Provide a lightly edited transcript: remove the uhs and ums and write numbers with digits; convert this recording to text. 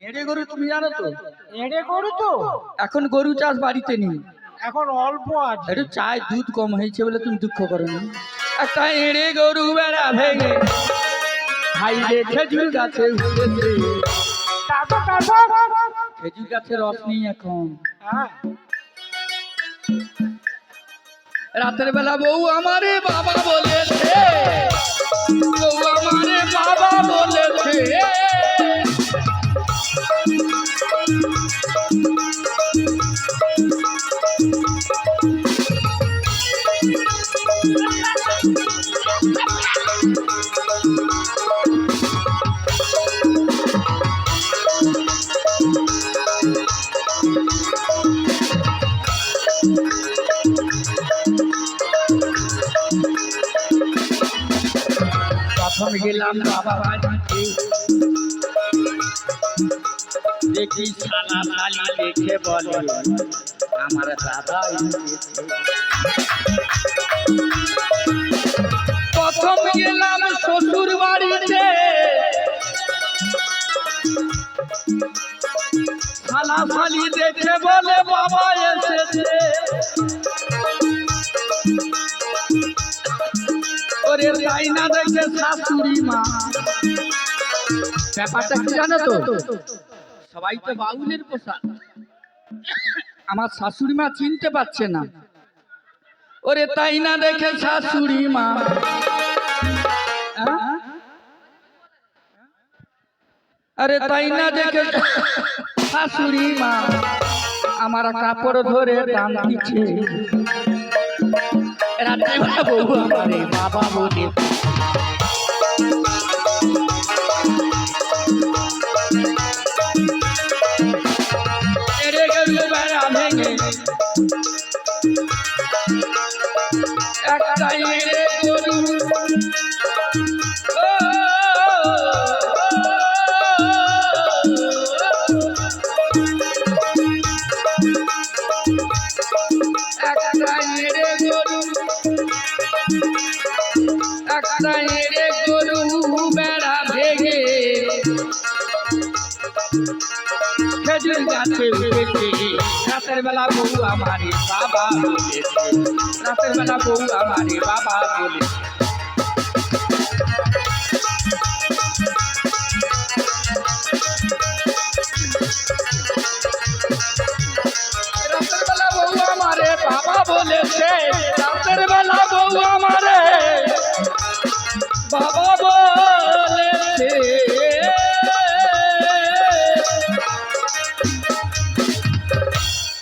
এড়ে গরু তুমি জানো তো? এড়ে গরু তো এখন গরু চাষ বাড়িতে নেই, এখন অল্প আছে। একটু চায় দুধ কম হয়েছে বলে তুমি দুঃখ করো না। একটা এড়ে গরু বেড়া ভেঙে হাইরে খেজুর গাছে উঠেছে। খেজুর গাছের রস নেই এখন। হ্যাঁ, রাতের বেলা বউ আমারে বাবা বলেছে, বউ আমারে বাবা বলেছে। প্রথম গেলাম বাবা বাড়িতে, দেখি সালা সালি দেখে বলে আমার দাদা এসেছে। প্রথম গেলাম শ্বশুর বাড়িতে, সালা সালি দেখে বলে বাবা এসেছে। ওরে তাই না দেখে শাশুড়ি মা। ব্যাপারটা কি জানো তো? সবাই তো বাউলের পোশাক, আমার শাশুড়ি মা চিনতে পারছে না। ওরে তাই না দেখে শাশুড়ি মা, আরে তাই না দেখে শাশুড়ি মা আমার কাপড় ধরে টান দিচ্ছে। রাত্রিবেলা বউ আমারে বাবা বলে, এড়ে গরু বেড়া ভেঙে একটা এড়ে গরু, একটা এড়ে গরু, একটা এড়ে গরু বেড়া ভেঙে খেজুর গাছে উঠেছে। রাতের বেলা বউ আমারে বাবা বলেছে, রাতের বেলা বউ আমারে বাবা বলেছে। রাতের বেলা বউ আমারে বাবা বলেছে, রাতের বেলা বউ আমারে